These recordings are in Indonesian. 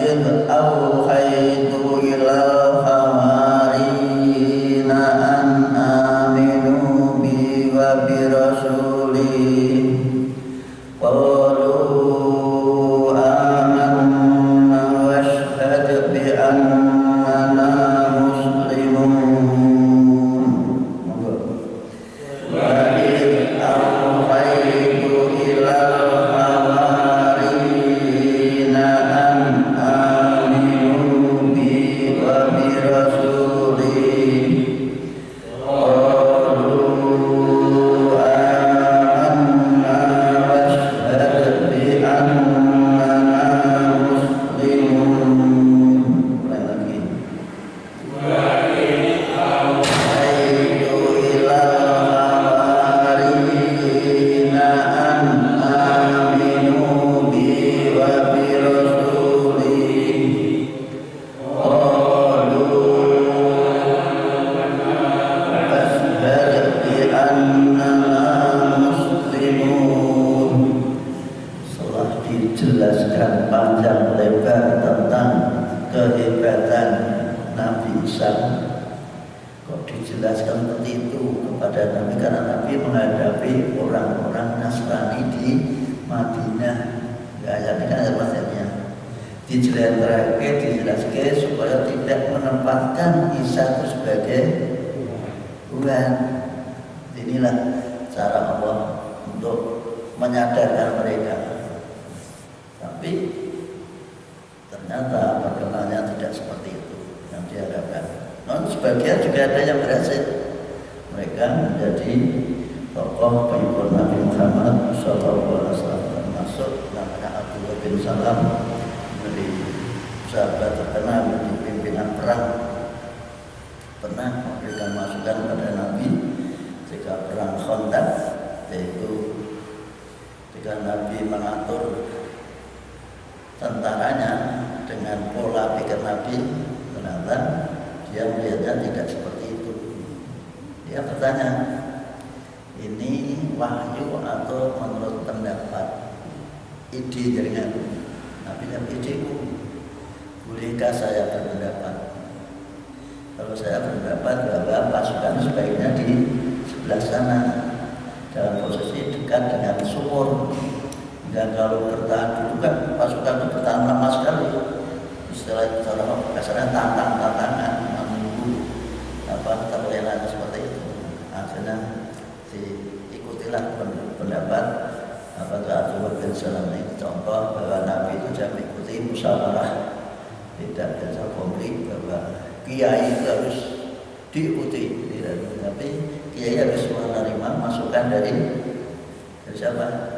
إذ أوحيت إلى الحواريين أن آمنوا بي وبرسولي قالوا آمنا واشهد بأننا مسلمون. وإذ أوحيت إلى الحواريين أن آمنوا بي وبرسولي قالوا آمنا واشهد بأننا مسلمون. Lagi. وأوحيت إلى الحواريين أن آمنوا بي وبرسولي قالوا فاشهد بأننا مسلمون. Setelah dijelaskan panjang lebar tentang kehebatan Nabi Isa, kok dijelaskan seperti itu kepada Nabi, karena Nabi menghadapi orang-orang Nasrani di Madinah. Ayat ini kan ada maksudnya dijelaskan supaya tidak menempatkan Isa itu sebagai Tuhan. Inilah cara Allah untuk menyadarkan mereka. Tapi ternyata perkenalnya tidak seperti itu yang diharapkan. Non sebagian juga ada yang berhasil. Mereka menjadi tokoh pengikut Nabi Muhammad SAW, termasuk namanya Abdullah bin Salam, dari sahabat terkenal di pimpinan perang, pernah memberikan masukan pada Nabi ketika perang Khandaq, yaitu ketika Nabi mengatur tentaranya dengan pola pikir Nabi, ternyata dia melihatnya tidak seperti itu. Dia bertanya, ini wahyu atau menurut pendapat ide jaringan? Nabi bilang, ideku. Bolehkah saya berpendapat? Kalau saya berpendapat bahwa pasukan sebaiknya di sebelah sana, dalam posisi dekat dengan sumur. Dan kalau bertahan dulu kan pasukan itu bertahan lama sekali. Istilah kasarnya tantangan menunggu terlena seperti itu. Akhirnya diikutilah pendapat Abdullah bin Salam ini, contoh bahwa Nabi itu jangan mengikuti musyawarah, tidak biasa konflik, bahwa kiai itu harus diikuti, tapi kiai harus menerima masukan dari siapa?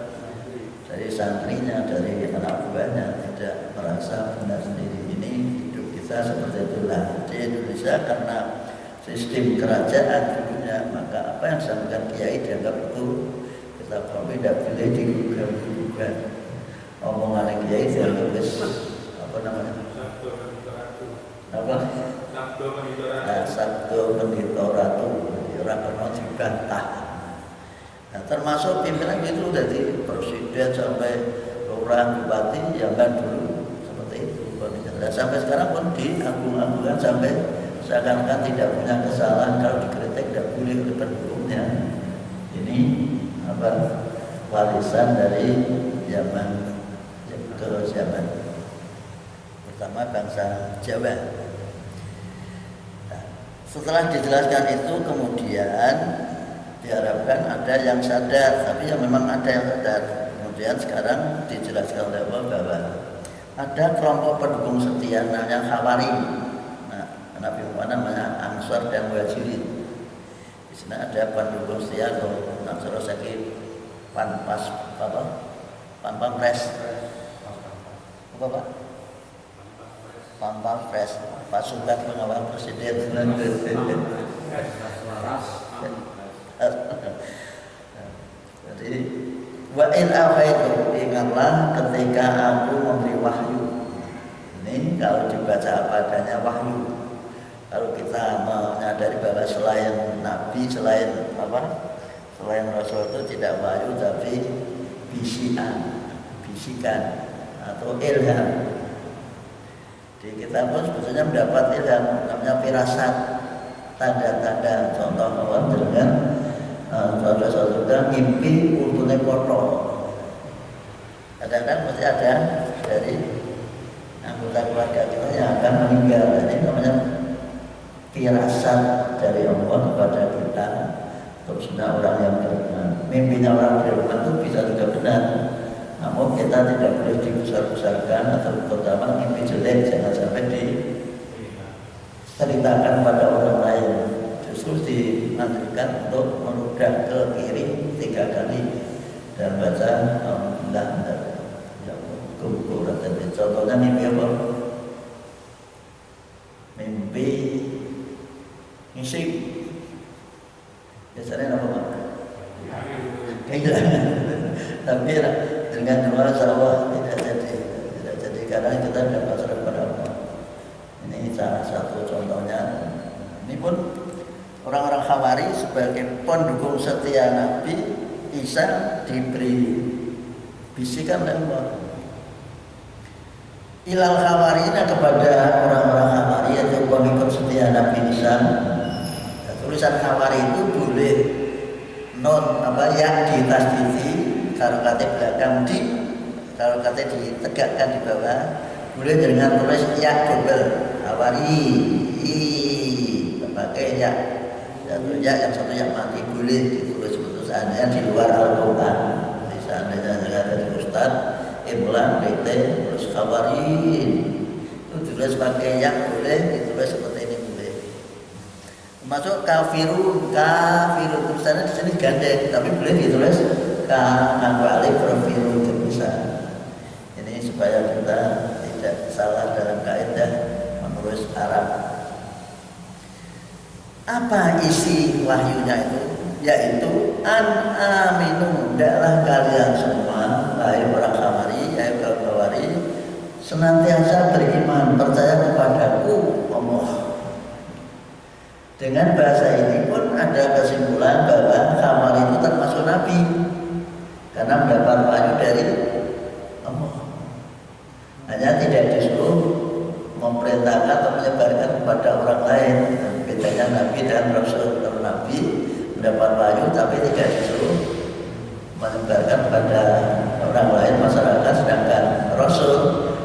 Dari santrinya, dari anak buahnya, tidak merasa benar sendiri. Ini hidup kita seperti itulah. Di Indonesia karena sistem kerajaan dulunya, maka apa yang disampaikan kiai dianggap itu kita tidak boleh digugat. Omongan kiai dianggap apa namanya? Apa? Sabdo pendito ratu, orang pernah dibantah. Nah, termasuk pimpinan itu dari presiden sampai lurah, bupati, yang kan dulu seperti itu. Dan sampai sekarang pun diagung-agungkan sampai seakan-akan tidak punya kesalahan, kalau dikritik tidak boleh oleh pendukungnya. Ini warisan dari zaman ke zaman, pertama bangsa Jawa. Nah, setelah dijelaskan itu kemudian diharapkan ada yang sadar, tapi yang memang ada yang sadar. Kemudian sekarang dijelaskan oleh Allah bahwa ada kelompok pendukung setia namanya Hawari. Nah, Nabi Muhammad namanya Ansar dan Muhajirin. Di sini ada pendukung setia atau Ansar Sakit Panpas Pampres. Apa Pak? Pampres, pasukan pengawal presiden. Jadi wa in awaitu, ingatlah ketika aku memberi wahyu. Ini kalau dibaca apa adanya wahyu. Kalau kita menyadari bahwa selain Nabi, selain Rasul itu tidak wahyu tapi bisikan atau ilham. Di kita pun sebetulnya mendapat yang namanya firasat, tanda-tanda. Contoh bahwa dengan saudara-saudara mimpi untune potong. Kadang-kadang mesti ada dari anggota keluarga kita yang akan meninggal. Ini namanya firasat dari Allah kepada kita. Khususnya orang yang beriman. Mimpinya orang beriman itu bisa juga benar. Namun kita tidak boleh dibesar-besarkan atau terutama mimpi jelek jangan sampai diceritakan pada orang lain. Justru dimanjurkan untuk menudang ke kiri 3 kali dan baca alhamdulillah. Contohnya mimpi apa? Mimpi ngising. Biasanya apa Pak? Kehilangan. Tapi dengan doa sawah tidak jadi karena kita tidak pasrah pada Allah. Ini salah satu contohnya. Ini pun orang-orang Khawari sebagai pendukung setia Nabi Isa diberi bisikan oleh Allah. Ilal Khawarina kepada orang-orang Khawari yaitu pengikut setia Nabi Isa. Tulisan Khawari itu boleh ya di tasdidi, kalau kata belakang kalau kata ditegakkan di bawah, boleh dengan tulis ya double Khawari, pakai ya satu ya yang satu yang mati boleh ditulis putusannya di luar Al-Quran. Seandainya ada di Ustaz Imlan DT terus Khawarin itu tulis pakai yang boleh ditulis seperti ini boleh. Masuk kafirun tulisannya di sini gandeng tapi boleh ditulis alif kafirun bisa. Ini supaya kita tidak salah dalam kaidah menulis Arab. Apa isi wahyunya itu? Yaitu an aminu, hendaklah kalian semua wahai orang Khawari, wahai kaum Khawari, senantiasa beriman, percaya kepadaku Allah. Dengan bahasa ini pun ada kesimpulan bahwa Khawari itu termasuk Nabi karena mendapat wahyu dari Allah. Hanya tidak disuruh memerintahkan atau menyebarkan kepada orang lain. Bedanya Nabi dan Rasul. Kalau Nabi mendapat wahyu tapi tidak disuruh menyebarkan kepada orang lain masyarakat, sedangkan Rasul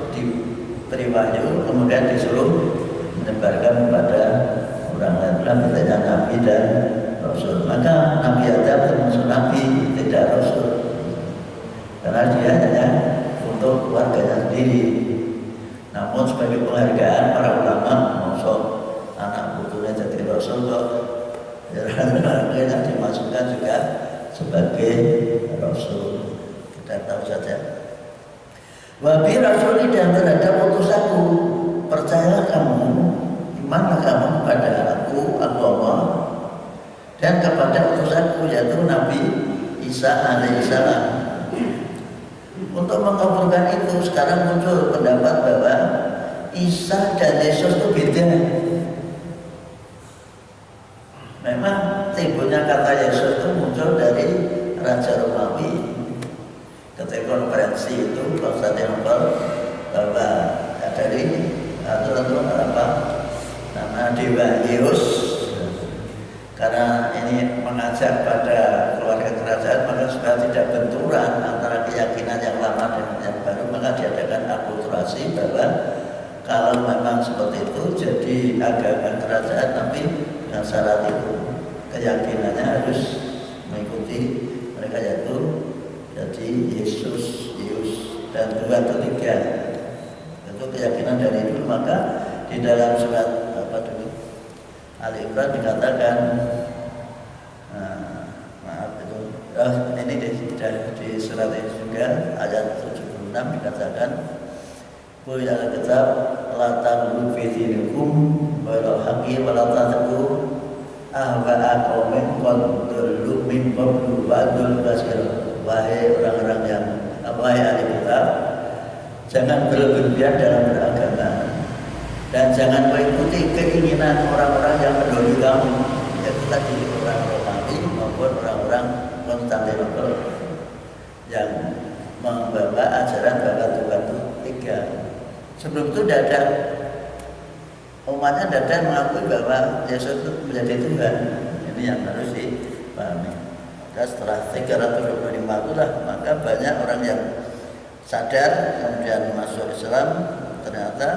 diberi wahyu kemudian disuruh menyebarkan kepada orang lain. Bedanya Nabi dan Rasul. Maka Nabi Adam termasuk Nabi, tidak Rasul, karena dia hanya untuk keluarganya sendiri. Namun sebagai penghargaan para ulama, maksud anak putune jadi Rasul kok yang dimasukkan juga sebagai Rasul. Kita tahu saja. Wabi Rasuli dan terhadap utusanku, percayalah kamu, imanlah kamu kepada aku Allah, dan kepada utusanku yaitu Nabi Isa alaihissalam. Untuk mengabulkan itu sekarang muncul pendapat bahwa Isa dan Yesus itu beda. Memang timbulnya kata Yesus itu muncul dari Raja Romawi ketika konferensi itu Konstantinopel bahwa dari atau apa nama Dewa Zeus, karena ini mengajak pada keluarga kerajaan maka supaya tidak benturan antara keyakinan yang lama dengan yang baru, maka diadakan akulturasi bahwa kalau memang seperti itu jadi agama kerajaan tapi dengan syarat itu keyakinannya harus mengikuti mereka yaitu jadi Yesus dan 2 atau 3 itu keyakinan dari dulu. Maka di dalam surat apa dulu Ali Imran dikatakan ini di surat ini juga ayat 76 dikatakan qul ya kitab la taghlu fi dinikum wa la haqqi wa la tadku ahwa qaumin qad dallu min qablu wa adul basir. Wahai orang-orang yang wahai ahli kitab, jangan berlebihan dalam beragama dan jangan mengikuti keinginan orang-orang yang mendahului kamu, yaitu tadi orang Romawi maupun orang-orang Konstantinopel yang membawa ajaran bahwa Tuhan itu 3. Sebelum itu tidak ada, umatnya tidak ada yang mengakui bahwa Yesus itu menjadi Tuhan. Ini yang harus dipahami. Maka setelah 325 itulah maka banyak orang yang sadar kemudian masuk Islam. Ternyata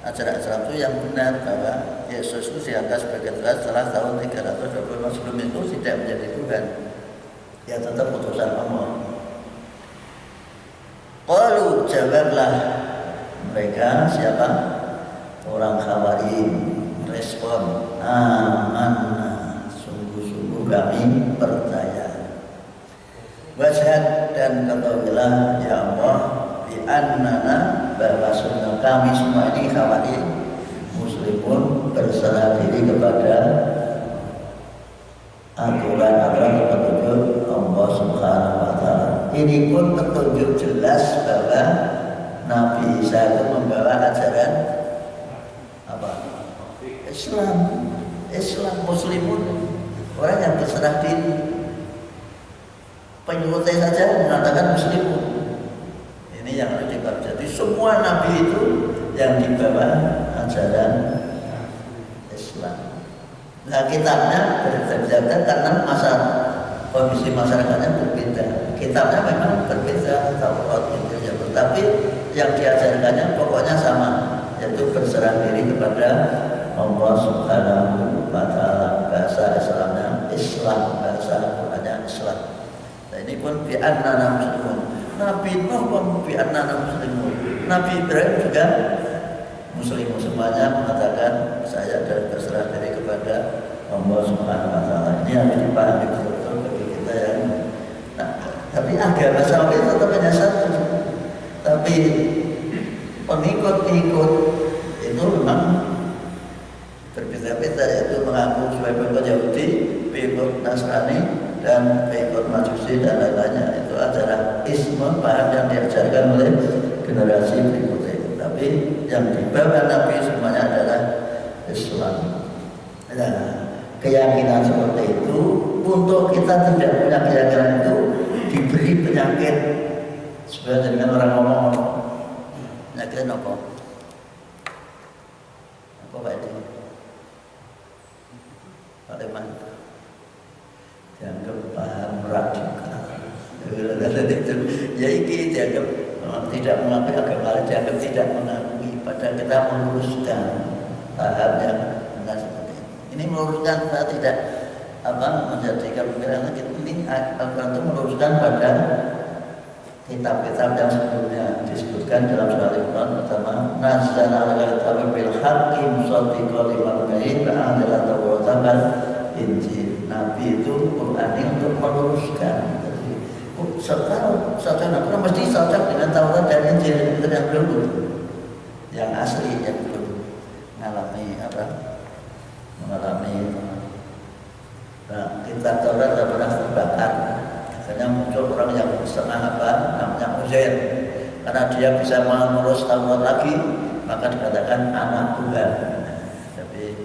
ajaran Islam itu yang benar bahwa Yesus itu diangkat sebagai Tuhan setelah tahun 325. Sebelum itu tidak menjadi Tuhan, ya tetap putusan Allah. Qalu, jawablah mereka, siapa? Orang Khawarij respon, amanna, sungguh-sungguh kami percaya. Wasyhad, dan ketahuilah ya Allah, bi annana, bahwa sunnah kami semua ini Khawarij muslimun berserah diri kepada aturan-aturan petunjuk Allah Subhanahu wa Ta'ala. Ini pun petunjuk jelas bahwa Nabi Isa itu membawa ajaran apa? Islam muslimun, orang yang berserah diri. Penyutai saja mengatakan muslimun. Ini yang harus dipahami. Jadi semua Nabi itu yang dibawa ajaran Islam. Nah, kitabnya berbeda karena kondisi masyarakatnya berbeda. Kitabnya memang berbeda, Taurat, Injil, tapi yang diajarkannya pokoknya sama, yaitu berserah diri kepada Allah Subhanahu wa Ta'ala. Bahasa Islamnya Islam, bahasa Qur'annya Islam. Nah, ini pun bi annana muslimun. Nabi Nuh pun bi annana muslimun. Nabi Ibrahim juga muslimun, semuanya mengatakan saya adalah berserah diri kepada Allah Subhanahu wa Ta'ala. Ini harus dipahami betul bagi kita yang tapi agama sampai tetap hanya satu. Tapi pengikut-pengikut itu memang berbeda-beda, yaitu mengaku sebagai pengikut Yahudi, pengikut Nasrani, dan pengikut Majusi dan lain-lainnya. Itu adalah isme, paham yang diajarkan oleh generasi berikutnya. Tapi yang dibawa Nabi semuanya adalah Islam. Nah, keyakinan seperti itu, untuk kita tidak punya keyakinan itu diberi penyakit. Sebenarnya dengan orang ngomong penyakit apa? Apa Pak Edi? Pak Leman dianggap paham radikal. Ya ini dianggap tidak mengakui agama, dianggap tidak mengakui. Padahal kita meluruskan paham yang benar seperti ini. Ini meluruskan, kita tidak menjadikan pikiran lagi. Ini Al-Quran itu meluruskan pada kitab-kitab yang sebelumnya disebutkan dalam surah Al-Quran. Pertama, nazzala al-kitaba bil haqqi musaddiqan lima bayna adalah Taurat dan Injil. Nabi itu Quran untuk meluruskan. Jadi, sekarang Al-Quran mesti cocok dengan Taurat dan Injil. Itu yang belum, yang asli, yang belum mengalami kitab Taurat tidak pernah terbakar. Akhirnya muncul orang yang setengah namanya Uzair. Karena dia bisa mengurus Taurat lagi, maka dikatakan anak Tuhan. Tapi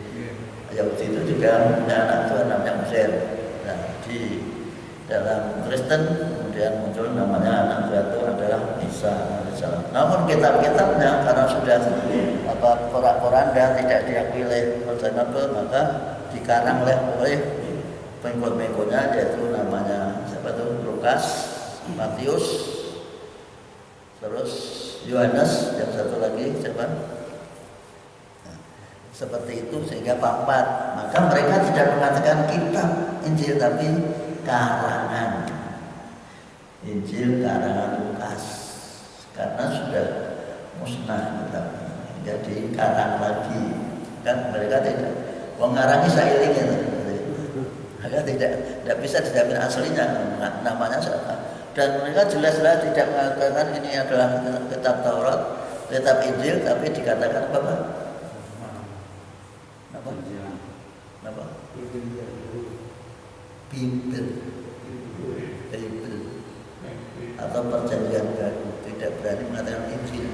Yahudi itu juga punya anak Tuhan namanya Uzair. Nah, di dalam Kristen kemudian muncul namanya anak Tuhan itu adalah Isa. Namun kitab-kitabnya karena sudah porak-poranda tidak diakui oleh Konstantinopel, maka dikarang oleh pengikut-pengikutnya, yaitu namanya siapa tuh? Lukas, Matius, terus Yohanes, yang satu lagi siapa? Nah, seperti itu sehingga papat. Maka mereka tidak mengatakan kitab Injil tapi karangan. Injil karangan Lukas karena sudah musnah kitabnya, jadi karang lagi. Kan mereka tidak mengarangi sairingnya. Mereka tidak bisa dijamin aslinya namanya siapa. Dan mereka jelas-jelas tidak mengatakan ini adalah kitab Taurat, kitab Injil, tapi dikatakan apa? Apa? Bible atau perjanjian baru. Tidak berani mengatakan Injil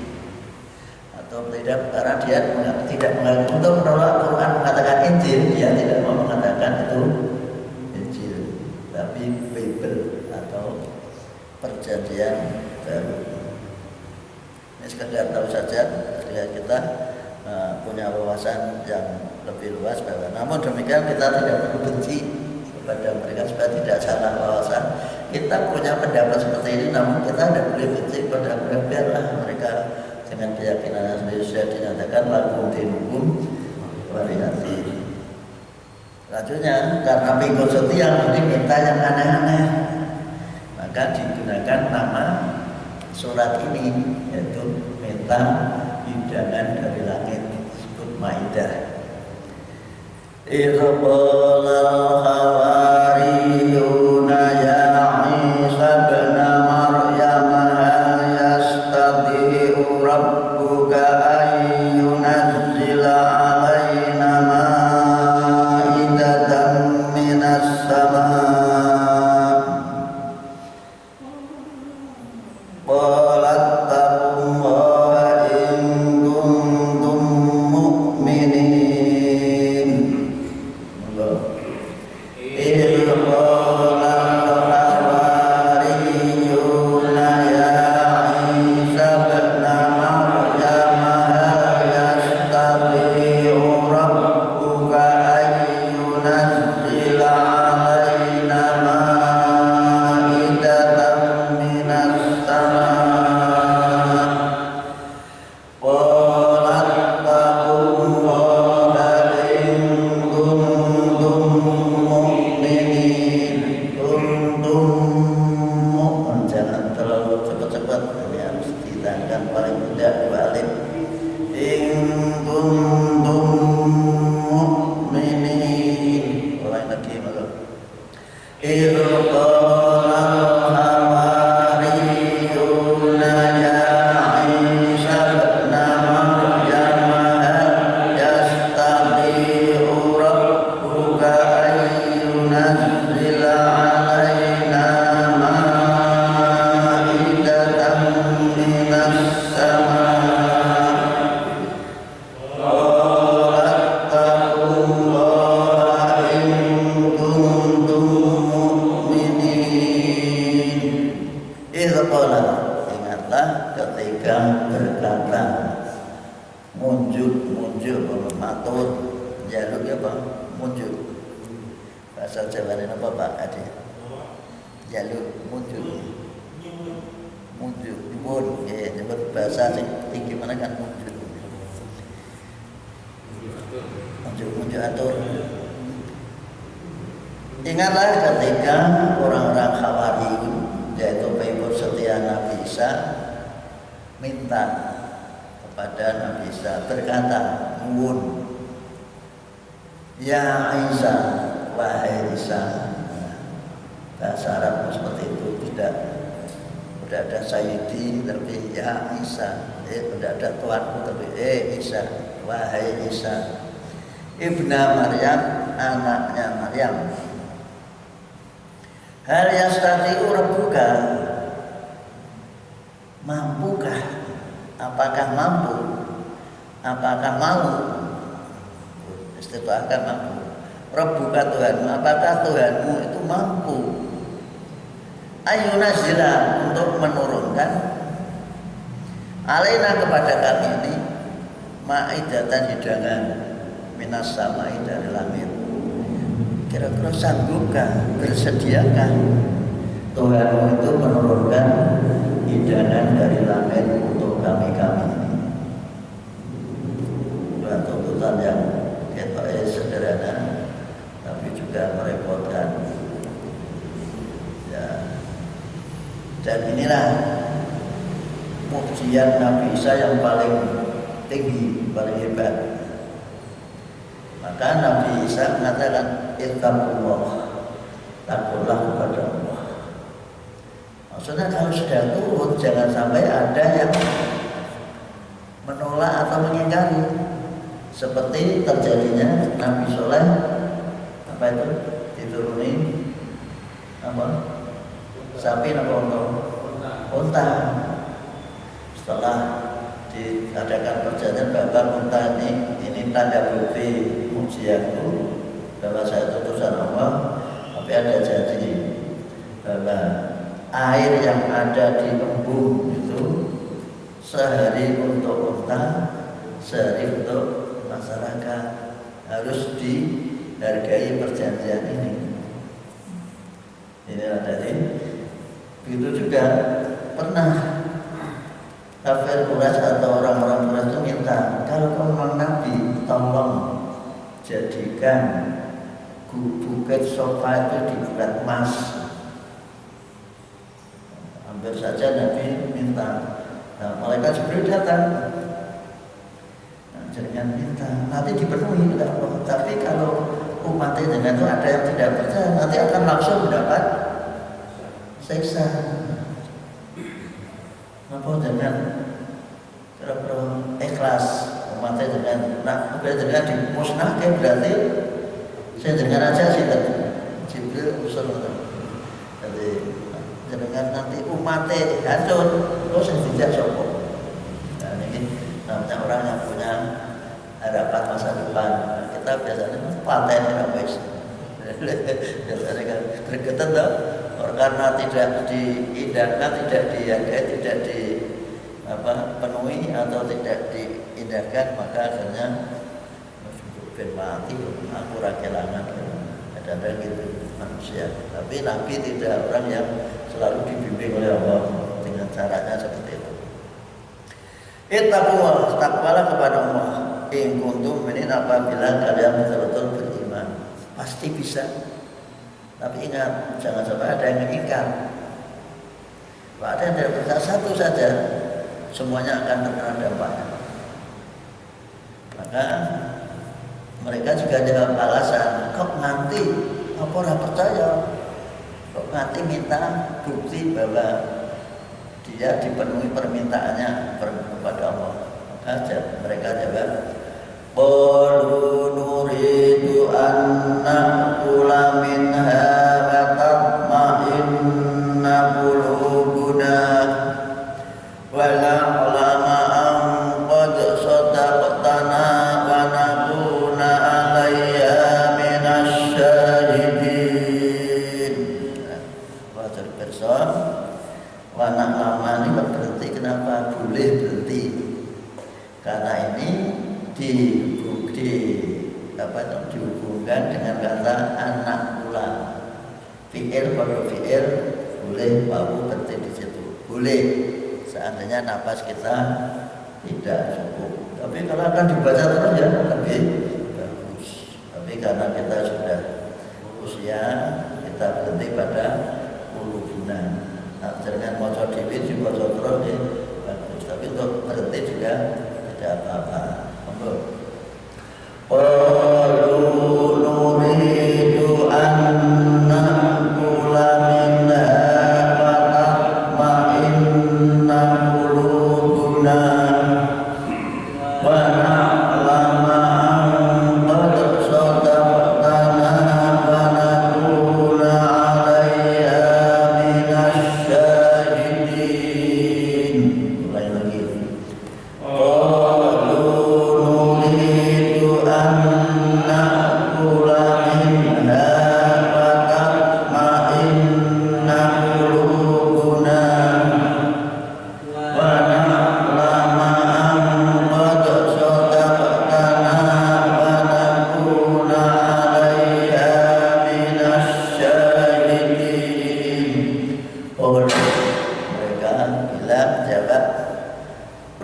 atau tidak, karena dia tidak mengaku untuk menolak Quran mengatakan Injil, dia tidak mau mengatakan itu Injil, tapi Bible atau perjanjian baru. Ini sekedar tahu saja ketika kita punya wawasan yang lebih luas bahwa namun demikian kita tidak perlu benci kepada mereka supaya tidak salah wawasan. Kita punya pendapat seperti ini namun kita tidak boleh benci kepada mereka. Biarlah mereka dengan keyakinannya sendiri sudah dinyatakan lakum dinukum waliyadin. Selanjutnya karena pikul setia jadi minta yang aneh-aneh, maka digunakan nama surat ini yaitu minta hidangan dari langit, disebut Maidah. Iqbalal hawariyuna ya Isa bin Maryam hal yastati'u rabbuka an yunazzila alaina ma'idatan minas sama' qalat taqullaha in kuntum mu'minin. Ingatlah ketika berkata munjuk matur jaluk ya Pak, munjuk bahasa Jawa ini apa Pak Adi? Jaluk munjuk nyebut ya, nyebut bahasa tinggi mana kan munjuk atur. Ingatlah ketika orang-orang Hawariyun yaitu pengikut setia Nabi Isa minta kepada Nabi Isa berkata, nuwun ya Isa, wahai Isa. Bahasa Arab seperti itu, tidak ada Sayyidi tapi ya Isa, tidak ada tuanku tapi Isa, wahai Isa ibna Maryam, anaknya Maryam. Hal yastati'u rabbuka, mampukah, apakah mampu, apakah mau, istiqaahkan mampu, rabbuka Tuhanmu, apakah Tuhanmu itu mampu ayunazila untuk menurunkan alaina kepada kami ini ma'idatan hidangan minas samai dari langit. Kira-kira sanggupkah, bersediakah Tuhanmu itu menurunkan hidangan dari langit untuk kami-kami ini? Dua tuntutan yang sederhana tapi juga merepotkan ya. Dan inilah mukjizat Nabi Isa yang paling tinggi, paling hebat. Maka Nabi Isa mengatakan ittaqullah, takutlah kepada Allah. Maksudnya kalau sudah turun jangan sampai ada yang menolak atau mengingkari, seperti terjadinya Nabi Soleh apa itu dituruni apa sapi apa unta. Setelah diadakan perjanjian bahwa unta ini tanda bukti mukjizatku bahwa saya utusan Allah, tapi ada janji bahwa air yang ada di embung itu sehari untuk unta, sehari untuk masyarakat. Harus dihargai perjanjian ini. Inilah dari begitu juga pernah kafir Quraisy atau orang-orang Quraisy itu minta, kalau kamu Nabi, tolong jadikan bukit sofa itu dibuat emas. Hampir saja Nabi minta. Nah, malaikat Jibril datang. Nah, jangan minta, nanti dipenuhi oleh Allah. Tapi kalau umat dengan itu ada yang tidak percaya, nanti akan langsung mendapat siksa. Apa dengan ikhlas umat dengan dengan dimusnahkan, berarti saya dengar aja sih tadi Jibril usul jadi dengan nanti umatnya hancur, terus yang tidak sokong. Nah, ini namanya orang yang punya harapan masa depan. Kita biasanya paten habis. Biasanya kan gregetan toh, karena tidak diindahkan, tidak dihargai, tidak penuhi atau tidak diindahkan, maka akhirnya ben mati, aku kehilangan. Ada gitu manusia. Tapi Nabi tidak orang yang selalu dibimbing oleh Allah dengan caranya seperti itu. Ittaqullah, takwalah kepada Allah. In kuntum mu'minin, apabila kalian betul-betul beriman, pasti bisa. Tapi ingat, jangan sampai ada yang mengikat. Kalau ada yang tidak percaya satu saja, semuanya akan terkena dampaknya. Maka mereka juga ada alasan, kok nanti apa orang percaya, kok nanti minta bukti bahwa dia dipenuhi permintaannya kepada Allah. Maka mereka jawab, qalu nuridu an na'kula minha wa tatma'inna qulubuna wa na'lama an qad sadaqtana wa nakuna 'alayha minasyahidin. Wajar person wanak lama ini berhenti. Kenapa boleh berhenti? Karena ini dihubungkan dengan kata anak pula. Fi'il pada fi'il boleh mau berhenti di situ. Boleh seandainya napas kita tidak cukup. Tapi kalau akan dibaca terus ya lebih bagus. Tapi karena kita sudah usia, kita berhenti pada ulubunan. Nah, jangan moco dhewe dibaca terus ya bagus. Tapi untuk berhenti juga tidak apa-apa. Monggo. Qalu nuridu an na'kula minha wa tatma'inna qulubuna wa na'lama an qad sadaqtana wa nakuna 'alayha minasyahidin. Mulai lagi.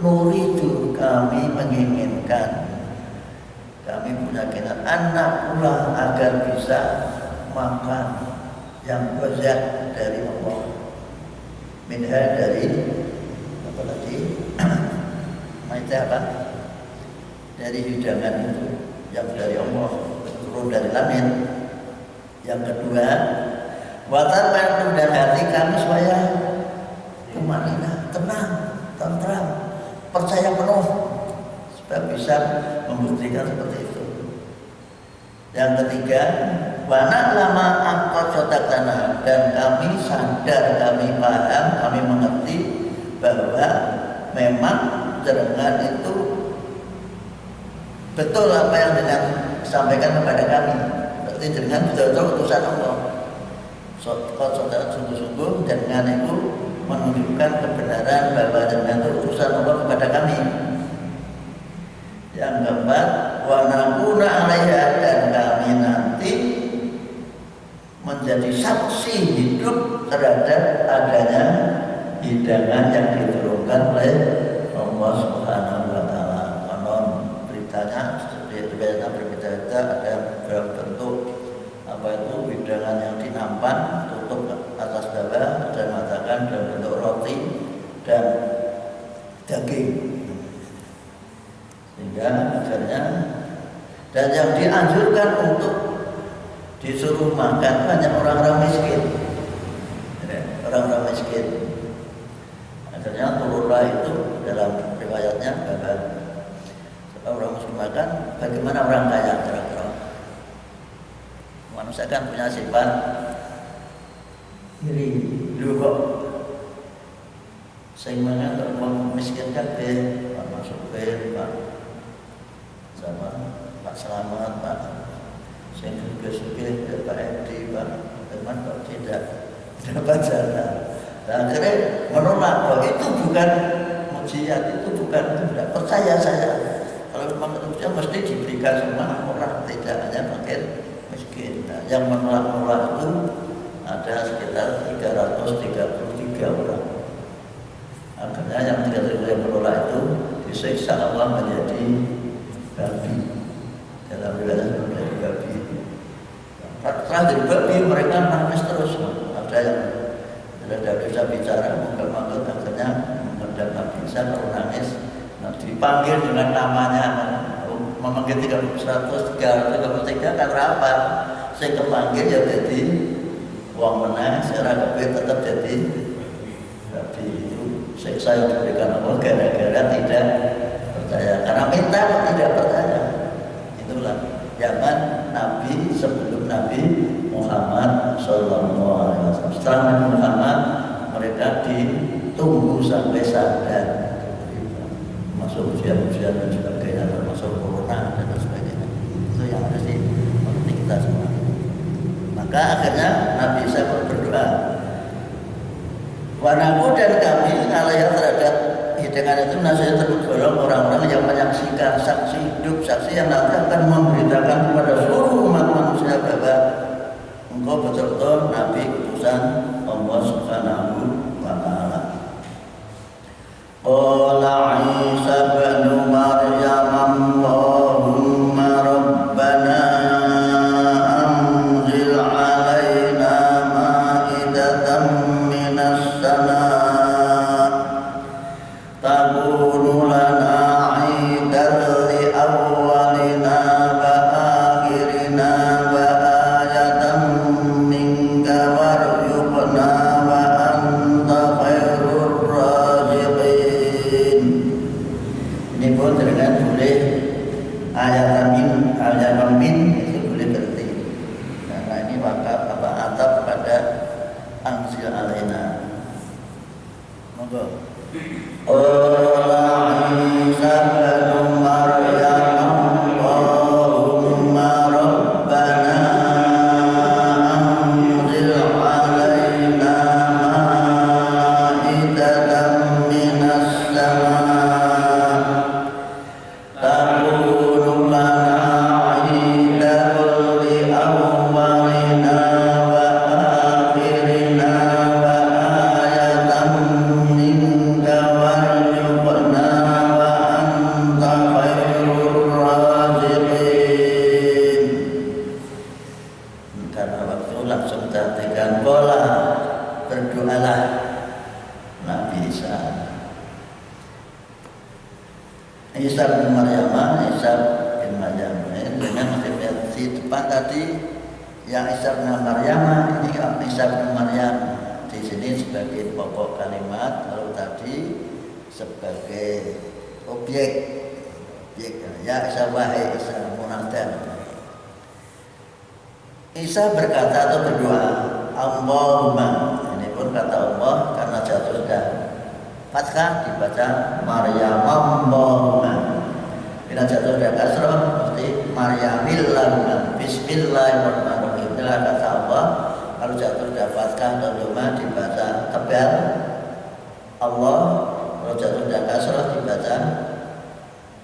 Nuridu, kami menginginkan, kami punya keinginan anak pula agar bisa makan yang banyak dari Allah. Minha dari apa tadi? Maita apa? Dari hidangan itu yang dari Allah, turun dari langit. Yang kedua, watan mandu dan hati kami supaya tumanina, tenang, tentram, percaya penuh supaya bisa membuktikan seperti itu. Yang ketiga, wana lama angkot sodak tanah, dan kami sadar, kami paham, kami mengerti bahwa memang jenengan itu betul apa yang jenengan sampaikan kepada kami. Berarti jenengan betul-betul utusan Allah. Sodak sungguh-sungguh jenengan itu menunjukkan kebenaran bahwa dengan utusan Allah kepada kami. Yang keempat, wa nakuna 'alaiha, dan kami nanti menjadi saksi hidup terhadap adanya hidangan yang diturunkan oleh Allah Subhanahu wa taala. Konon beritanya berbeda ada bentuk apa itu hidangan yang dinampan tutup atas bawah, dan mengatakan dalam bentuk roti dan daging. Sehingga akhirnya, dan yang dianjurkan untuk disuruh makan banyak orang-orang miskin, orang-orang miskin. Akhirnya turunlah itu dalam riwayatnya bahwa orang miskin makan, bagaimana orang kaya kira-kira. Manusia kan punya sifat iri, dulu kok saya mangan orang miskin kabeh, Pak Masukir, Pak sama Pak Selamat, Pak saya juga Pak Edi, Pak teman kok tidak dapat jalan. Dan akhirnya menolak bahwa itu bukan mujizat, itu tidak percaya saya. Kalau memang itu mesti diberikan semua orang, tidak hanya fakir miskin. Nah, yang menolak itu ada sekitar 333 orang. Akhirnya yang 333 yang menolak itu disiksa Allah menjadi babi. Dalam riwayat menjadi babi. Terakhir babi mereka nangis terus. Ada yang tidak bisa bicara, mungkin akhirnya menghadap Nabi Isa kalau nangis. Nah, dipanggil dengan namanya, memanggil 133 kan rapat. Saya kepanggil ya jadi uang menang, secara kebet tetap jadi babi. Itu siksa yang diberikan Allah gara-gara tidak percaya, karena minta tidak percaya. Itulah zaman Nabi sebelum Nabi Muhammad Sallallahu Alaihi Wasallam. Setelah Nabi Muhammad, mereka ditunggu sampai sadar, masuk ujian-ujian dan sebagainya, termasuk corona dan sebagainya. Itu yang harus dimengerti kita semua. Maka akhirnya Nabi Isa berdoa, wanaku dan kami ngalaya terhadap hidangan itu nasihat tergolong orang-orang yang menyaksikan, saksi hidup, saksi yang nanti akan memberitakan kepada seluruh umat manusia bahwa engkau betul-betul Nabi utusan Allah Subhanahu wa ta'ala. Qala Isa bin Maryam Allahumma rabbana anzil alaina ma'idatan minas sama' takunu lana 'idan li awwalina wa akhirina wa ayatan minka warzuqna wa anta khairur raziqin. Ini pun dengan boleh ayat min itu boleh berarti, karena ini wakaf atap pada anzil alaina. Monggo. Qala Isa bin Maryam Allahumma rabbana anzil alaina ma'idatan minas sama' takunu lana 'idan li awwalina wa akhirina wa ayatan minka warzuqna wa anta khairur raziqin. Karena waktu langsung terhentikan bola, berdoalah Nabi Isa. Isa bin Maryam dengan di depan tadi yang Isa bin Maryam, ini Isa bin Maryam di sini sebagai pokok kalimat, lalu tadi sebagai objek ya Isa wahai Isa munadan. Isa berkata atau berdoa, Allahumma, ini pun kata Allah karena jatuh sudah fathah dibaca Maryam Allahumma. Bila jatuh sudah kasroh mesti Maryamillahumma. Bismillahirrahmanirrahim. Inilah kata Allah. Kalau jatuh sudah fathah atau doma dibaca tebal Allah kalau jatuh dan kasrah dibaca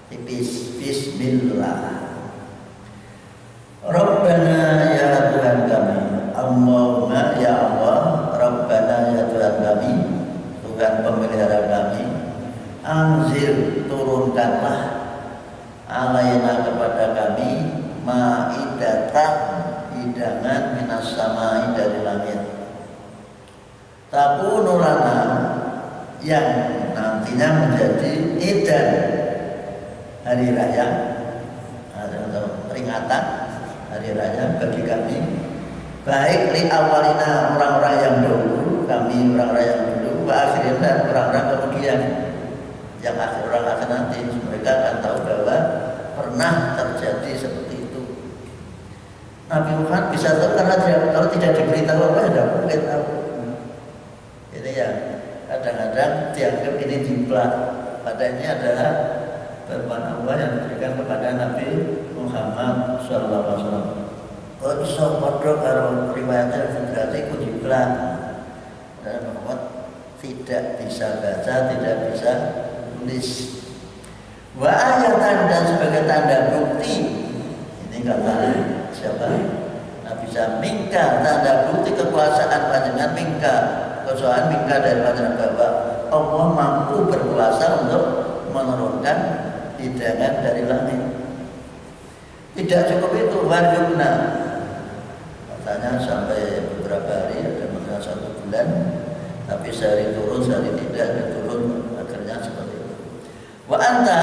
tipis bismillah. Rabbana ya Tuhan kami, Allahumma ya Allah, Rabbana ya Tuhan kami, Tuhan pemelihara kami, anzir turunkanlah alaina kepada kami ma'idatan hidangan minas samai dari langit, takunu lana yang nantinya menjadi idan hari raya atau peringatan hari raya bagi kami, baik li awalina orang-orang yang dahulu, kami orang-orang yang dulu, wa akhirin dan orang-orang kemudian, yang akhir orang akhir nanti mereka akan tahu bahwa pernah terjadi seperti itu. Nabi Muhammad bisa tahu karena kalau tidak diberitahu apa ya tidak mungkin tahu. Ini ya kadang-kadang dianggap ini jiplak, padahal ini adalah firman Allah yang diberikan kepada Nabi Muhammad SAW. Kalau bisa bodoh kalau riwayatnya berarti itu jiplak, dan Muhammad tidak bisa baca, tidak bisa tulis. Wa ayatan dan sebagai tanda bukti, ini kata siapa? Nabi Mingka, tanda bukti kekuasaan panjenengan Mingka, kekuasaan Mingka dari panjenengan bahwa Allah mampu berkuasa untuk menurunkan hidangan dari langit. Tidak cukup itu, warjubna katanya sampai beberapa hari, ada masa 1 bulan, tapi sehari turun, sehari tidak, dan turun, akhirnya seperti itu. Wa anta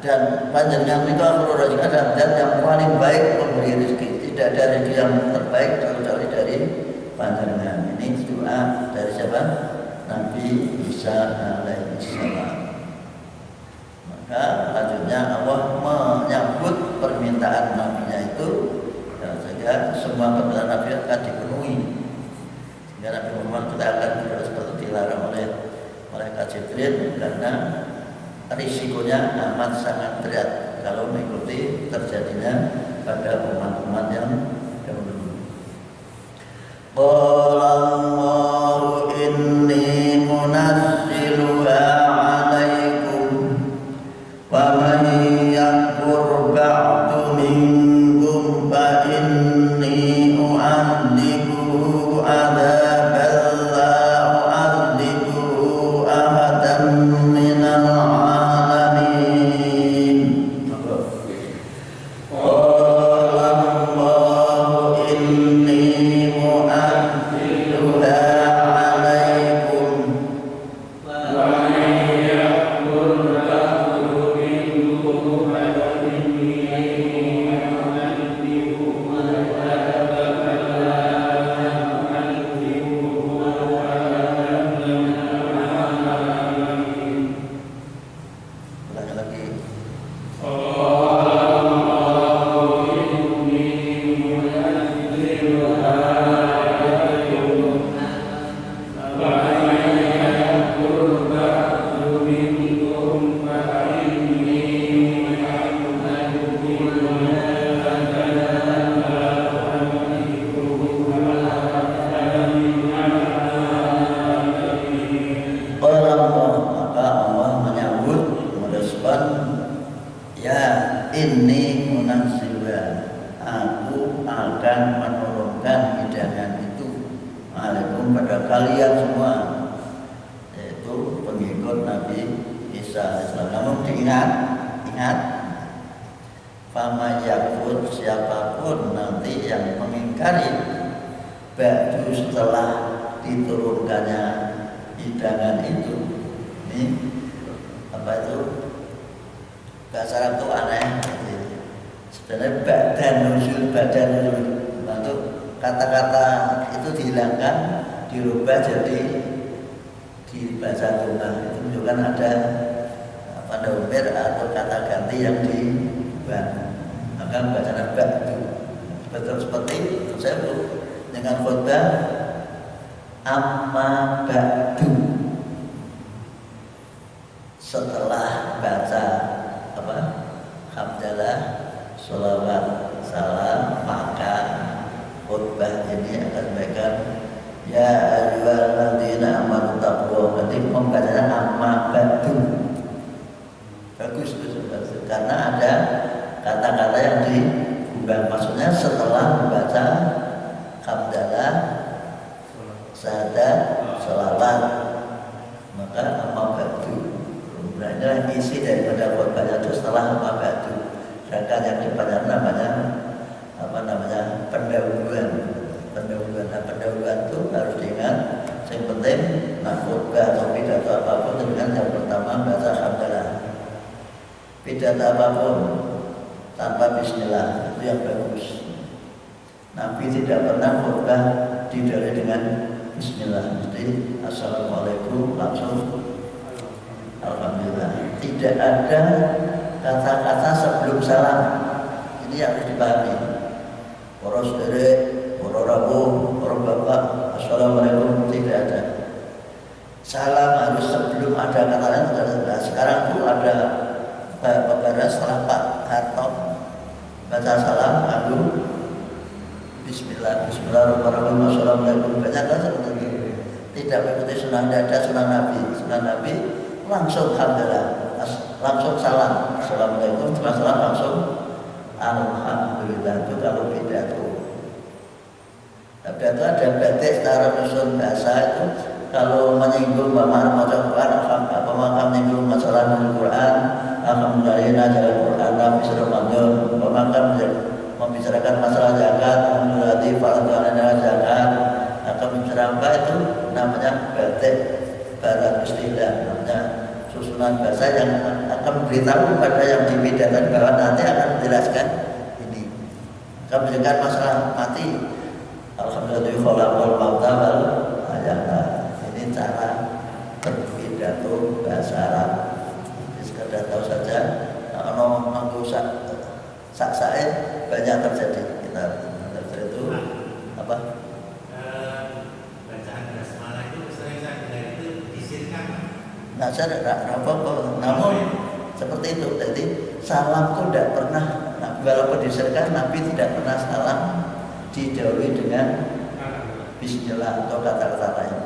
dan panjenengan itu akhirul adalah dan yang paling baik pemberi rezeki, tidak ada rezeki yang terbaik kecuali dari panjenengan. Ini doa dari siapa? Nabi Isa alaihissalam. Maka lanjutnya Allah menyambut permintaan nabinya itu, dan sehingga semua permintaan Nabi akan dipenuhi. Sehingga Nabi Muhammad kita akan seperti dilarang oleh malaikat Jibril karena risikonya amat sangat berat kalau mengikuti terjadinya pada umat-umat yang dahulu. Qala Allahu inni munazziluha 'alaikum wa man yakfur ba'du minkum fa inni u'adzibuhu 'adzaban la u'adzibuhu ahadan minal 'alamin. Qala Allahu inni mu'adziluha 'alaikum lagi. Maka Allah menyambut, merespon, ya ini munazziluha, aku akan menurunkan hidangan itu alaikum pada kalian semua, yaitu pengikut Nabi Isa alaihissalam. Namun ingat, fama yakfur, siapapun nanti yang mengingkari ba'du setelah diturunkannya hidangan itu. Ini apa itu? Bahasa Arab itu aneh. Sebenarnya badan nuzul itu kata-kata itu dihilangkan, dirubah jadi dibaca doa. Itu menunjukkan ada pada umir atau kata ganti yang diubah. Maka bacaan ba'du betul seperti saya dengan khutbah amma ba'du, setelah baca apa? Hamdalah, sholawat, salam, maka khutbah ini akan memberikan Ya ayyuhalladzina amanu taqwa, berarti pembacanya amma ba'du. Bagus itu karena ada kata-kata yang diubah, maksudnya setelah membaca hamdalah, syahadat, sholawat, maka amma ba'du. Nah, inilah isi daripada khutbahnya itu setelah amma ba'du. Sedangkan yang depannya namanya pendahuluan. Nah, pendahuluan itu harus diingat. Yang penting nak khutbah atau pidato apapun dengan yang pertama baca hamdalah. Pidato apapun tanpa bismillah itu yang bagus. Nabi tidak pernah khutbah didahului dengan bismillah. Jadi assalamualaikum langsung alhamdulillah. Tidak ada kata-kata sebelum salam. Ini yang harus dipahami. Para saudara, para rabu, para bapak, assalamualaikum, tidak ada. Salam harus sebelum ada kata lain. Nah, sekarang itu ada pembacaan setelah Pak Harto baca salam, lalu Bismillah, Bismillahirrahmanirrahim, assalamualaikum. Banyak kan seperti itu. Tidak mengikuti sunnah, tidak ada sunnah Nabi. Sunnah Nabi langsung alhamdulillah, langsung salam, assalamualaikum, setelah salam langsung alhamdulillah. Itu kalau pidato. Pidato ada batik secara usul bahasa itu kalau menyinggung bagaimana macam Quran, apakah menyinggung masalah Al-Quran, alhamdulillah jalan Quran, Nabi Ramadan, apakah membicarakan masalah zakat, alhamdulillah fardhu zakat, akan membicarakan apa itu namanya batik, barat istilah, namanya susunan bahasa yang akan memberitahu kepada yang dipidakan bahwa nanti akan menjelaskan ini. Akan menjelaskan masalah mati. Alhamdulillah khalaqal mauta wal hayata. Ini cara berpidato bahasa Arab. Sekedar tahu saja, kalau mangku sak banyak terjadi. Kita itu apa? Bacaan basmalah itu sering saya dengar itu disirkan. Nah, saya tidak apa-apa. Namun seperti itu. Jadi salam itu tidak pernah. Nah, walaupun disirkan, Nabi tidak pernah salam didahului dengan bismillah atau kata-kata lain.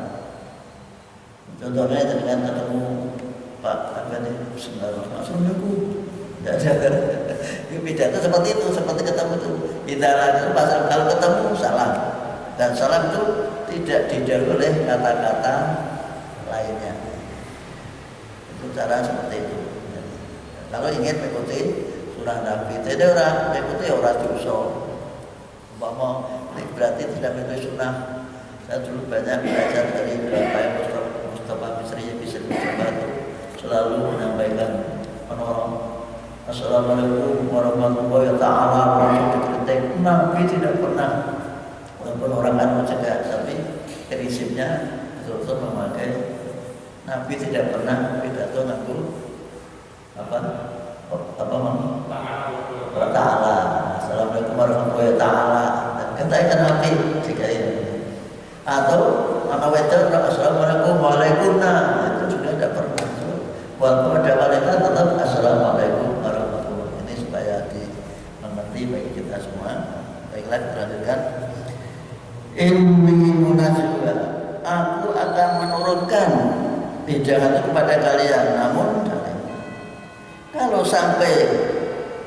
Contohnya dengan ketemu Pak Agani, Assalamualaikum. Tidak ada. Pidato seperti itu, seperti ketemu itu. Kita lakukan pasal kalau ketemu salam, dan salam itu tidak didahului oleh kata-kata lainnya. Itu cara seperti itu. Kalau ingin mengikuti surah Nabi, tidak orang mengikuti orang dosa. Berarti tidak mengikuti sunnah. Saya dulu banyak belajar dari Bapak Mustafa Bisri yang bisa itu selalu menyampaikan menolong. Assalamualaikum warahmatullahi wabarakatuh. Nabi tidak pernah, walaupun orang kan mencegah, tapi prinsipnya betul-betul memakai. Nabi tidak pernah pidato ngaku apa Ta'ala. Assalamualaikum warahmatullahi wabarakatuh. Katakan Nabi jika ini. Atau anak wetel assalamualaikum waalaikumsalam, itu juga tidak pernah. Walaupun ada wanita tetap assalamualaikum warahmatullahi. Ini supaya dimengerti bagi kita semua. Baiklah, kita lanjutkan. Inni munazziluha, aku akan menurunkan hidangan itu kepada kalian. Namun kalau sampai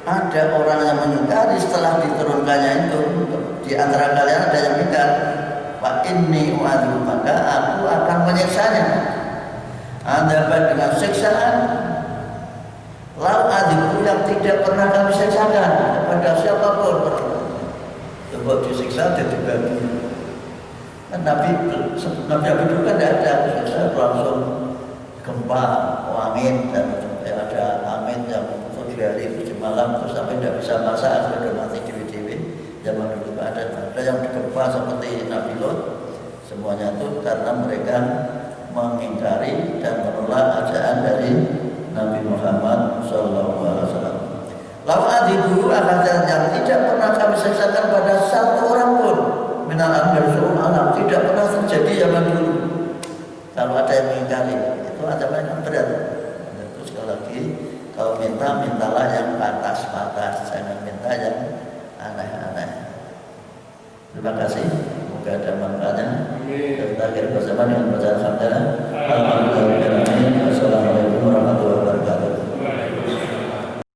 ada orang yang mengingkari setelah diturunkannya itu, di antara kalian ada yang mengingkar, fa inni u'adhu, maka aku akan menyiksanya. Anda dengan siksaan lau adhibu yang tidak pernah kami siksakan kepada siapapun. Coba disiksa dan dibagi. Kan Nabi dulu kan tidak ada siksa, langsung gempa, angin, dan ada angin yang 7 hari 7 malam terus sampai tidak bisa masak, sudah mati dewi-dewi. Zaman dulu ada yang gempa seperti Nabi Lot. Semuanya itu karena mereka mengingkari dan menolak ajaran dari Nabi Muhammad SAW. Lalu adibu akan yang tidak pernah kami siksakan pada satu orang pun minal anbiya seluruh alam, tidak pernah terjadi zaman dulu. Kalau ada yang mengingkari, itu ancaman yang berat. Terus sekali lagi, kalau mintalah yang pantas-pantas, jangan minta yang aneh-aneh. Terima kasih, semoga ada manfaatnya. Kita akhiri bersama dengan bacaan hamdalah. Alhamdulillah.